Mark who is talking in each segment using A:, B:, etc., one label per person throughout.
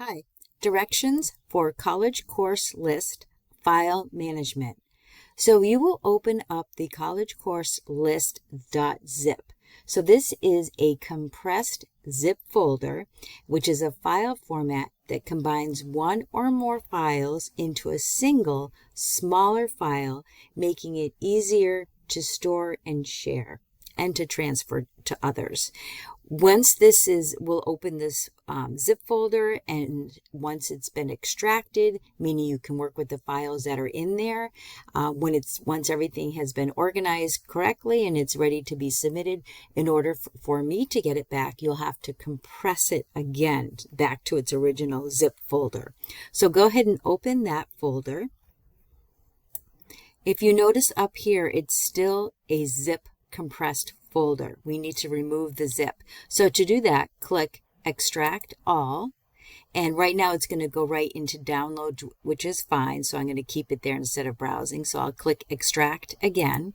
A: Hi, directions for College Course List File Management. So you will open up the College Course List.zip. So this is a compressed zip folder, which is a file format that combines one or more files into a single, smaller file, making it easier to store and share and to transfer to others. Once we'll open this zip folder, and once it's been extracted, meaning you can work with the files that are in there, once everything has been organized correctly and it's ready to be submitted, in order for me to get it back, you'll have to compress it again back to its original zip folder. So go ahead and open that folder. If you notice up here, it's still a zip compressed folder. We need to remove the zip. So to do that, click Extract All. And right now it's going to go right into download, which is fine. So I'm going to keep it there instead of browsing. So I'll click Extract again.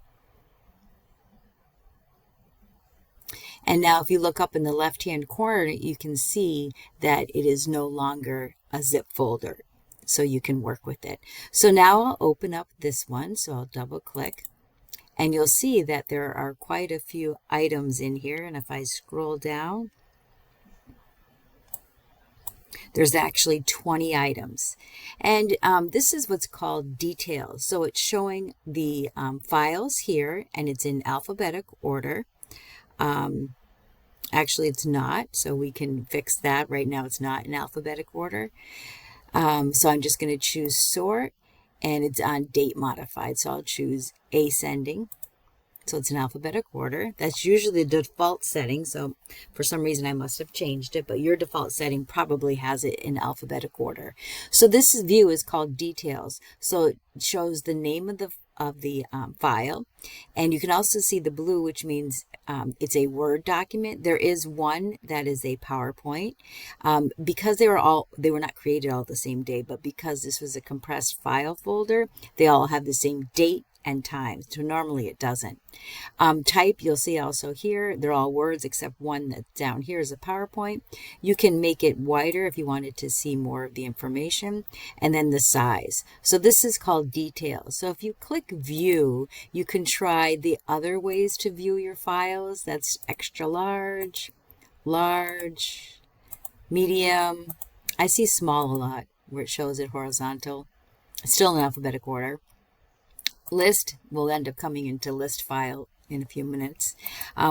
A: And now if you look up in the left-hand corner, you can see that it is no longer a zip folder. So you can work with it. So now I'll open up this one. So I'll double click. And you'll see that there are quite a few items in here. And if I scroll down, there's actually 20 items. And this is what's called details. So it's showing the files here, and it's in alphabetic order. Actually, it's not, so we can fix that. Right now, it's not in alphabetic order. So I'm just going to choose sort, and it's on date modified. So I'll choose ascending. So it's in alphabetic order. That's usually the default setting. So for some reason I must have changed it, but your default setting probably has it in alphabetic order. So this view is called details. So it shows the name of the file, and you can also see the blue, which means it's a Word document. There is one that is a PowerPoint. Because they were not created all the same day, but because this was a compressed file folder, they all have the same date and time. So normally it doesn't. Type, you'll see also here, they're all words except one that's down here is a PowerPoint. You can make it wider if you wanted to see more of the information, and then the size. So this is called details. So if you click view, you can try the other ways to view your files. That's extra large, large, medium. I see small a lot where it shows it horizontal. It's still in alphabetic order. List will end up coming into list file in a few minutes.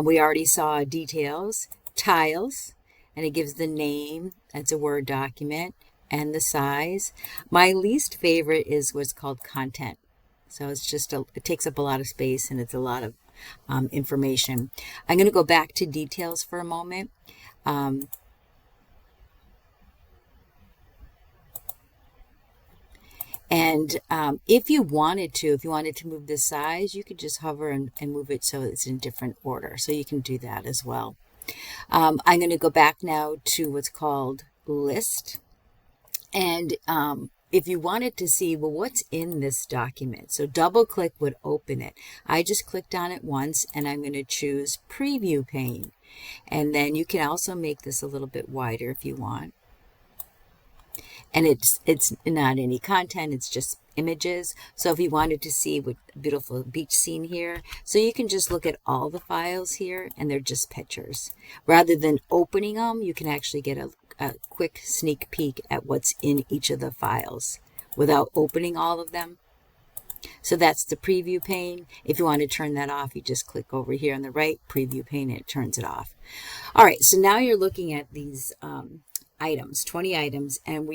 A: We already saw details, tiles, and it gives the name. It's a Word document, and the size. My least favorite is what's called content. So it's just it takes up a lot of space, and it's a lot of information. I'm going to go back to details for a moment. And if you wanted to move the size, you could just hover and move it so it's in different order. So you can do that as well. I'm going to go back now to what's called list. And if you wanted to see, well, what's in this document? So double click would open it. I just clicked on it once, and I'm going to choose preview pane. And then you can also make this a little bit wider if you want. And it's not any content, it's just images. So if you wanted to see what beautiful beach scene here, so you can just look at all the files here, and they're just pictures. Rather than opening them, you can actually get a quick sneak peek at what's in each of the files without opening all of them. So that's the preview pane. If you want to turn that off, you just click over here on the right, preview pane, and it turns it off. All right, so now you're looking at these items, 20 items, and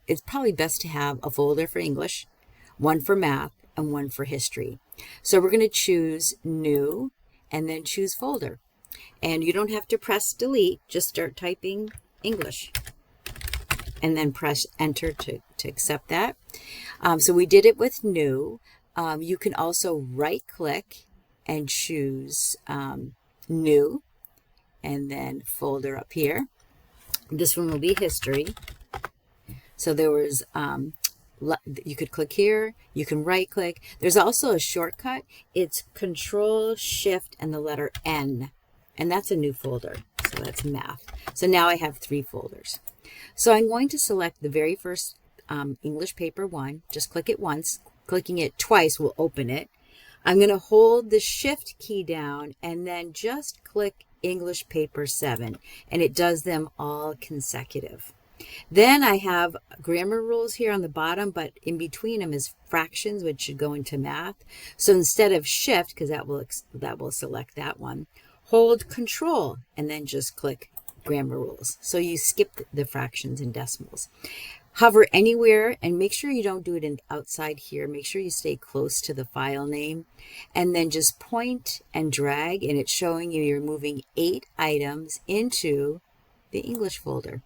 A: it's probably best to have a folder for English, one for math, and one for history. So we're going to choose new and then choose folder. And you don't have to press delete, just start typing English and then press enter to accept that. So we did it with new. You can also right click and choose new and then folder up here. This one will be history. So there was, you could click here, you can right click. There's also a shortcut. It's Control Shift and the letter N, and that's a new folder. So that's math. So now I have 3 folders. So I'm going to select the very first English paper 1. Just click it once. Clicking it twice will open it. I'm going to hold the Shift key down and then just click English paper 7, and it does them all consecutive. Then I have grammar rules here on the bottom, but in between them is fractions, which should go into math. So instead of Shift, because that will select that one, hold Control and then just click grammar rules. So you skip the fractions and decimals. Hover anywhere and make sure you don't do it outside here. Make sure you stay close to the file name, and then just point and drag, and it's showing you you're moving 8 items into the English folder.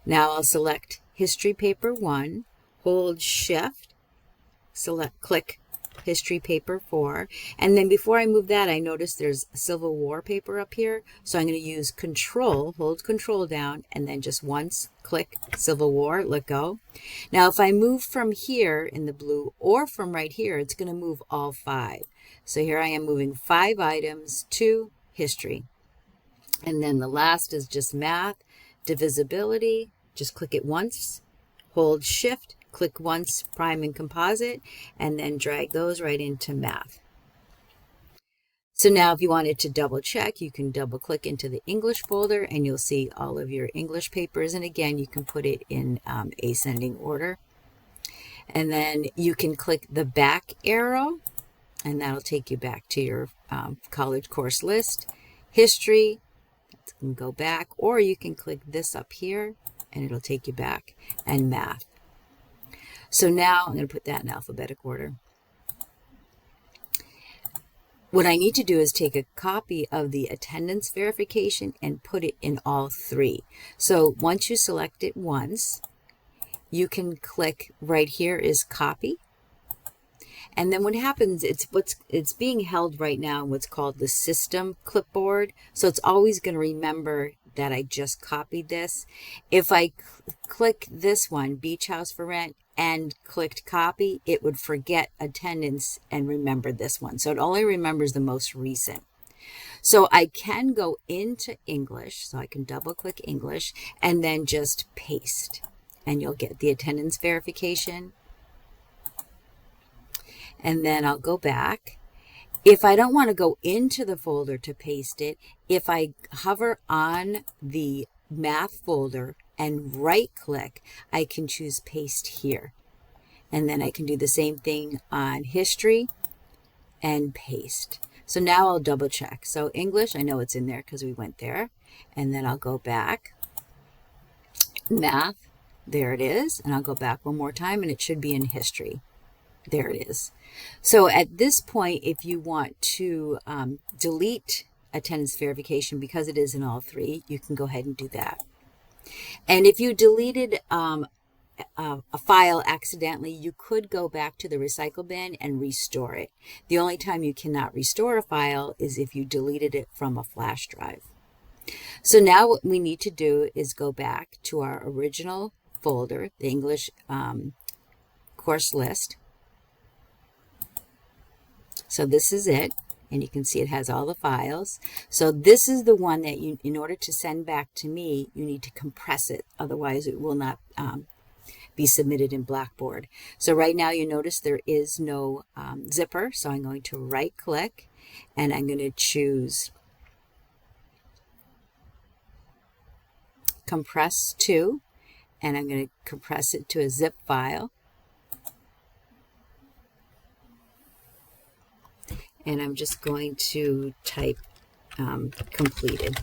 A: Now I'll select History Paper 1, hold Shift, click History Paper 4, and then before I move that, I notice there's Civil War paper up here, so I'm going to use Control, hold Control down, and then just once click Civil War, let go. Now if I move from here in the blue or from right here, it's going to move all 5. So here I am moving 5 items to History. And then the last is just Math, Divisibility, just click it once, hold Shift, click once, Prime and Composite, and then drag those right into Math. So now if you wanted to double check, you can double click into the English folder and you'll see all of your English papers. And again, you can put it in ascending order. And then you can click the back arrow and that'll take you back to your college course list. History, you can go back, or you can click this up here and it'll take you back, and Math. So now I'm going to put that in alphabetic order. What I need to do is take a copy of the attendance verification and put it in all 3. So once you select it once, you can click right here is copy. And then what happens, it's being held right now in what's called the system clipboard. So it's always going to remember that I just copied this. If I click this one, Beach House for Rent, and clicked copy, it would forget attendance and remember this one. So it only remembers the most recent. So I can go into English, so I can double click English and then just paste, and you'll get the attendance verification. And then I'll go back. If I don't want to go into the folder to paste it, if I hover on the Math folder and right click, I can choose paste here. And then I can do the same thing on History and paste. So now I'll double check. So English, I know it's in there because we went there. And then I'll go back. Math, there it is. And I'll go back one more time and it should be in History. There it is. So at this point, if you want to delete attendance verification because it is in all 3, you can go ahead and do that. And if you deleted a file accidentally, you could go back to the recycle bin and restore it. The only time you cannot restore a file is if you deleted it from a flash drive. So now what we need to do is go back to our original folder, the English course list. So this is it, and you can see it has all the files. So this is the one that you, in order to send back to me, you need to compress it. Otherwise, it will not be submitted in Blackboard. So right now you notice there is no zipper. So I'm going to right click and I'm going to choose compress to, and I'm going to compress it to a zip file. And I'm just going to type completed.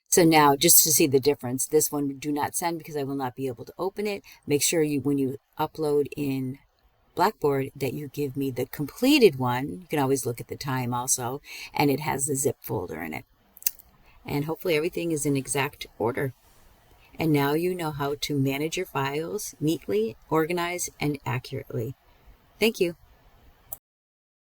A: So now, just to see the difference, this one do not send because I will not be able to open it. Make sure you, when you upload in Blackboard, that you give me the completed one. You can always look at the time also, and it has the zip folder in it. And hopefully everything is in exact order. And now you know how to manage your files neatly, organize, and accurately. Thank you.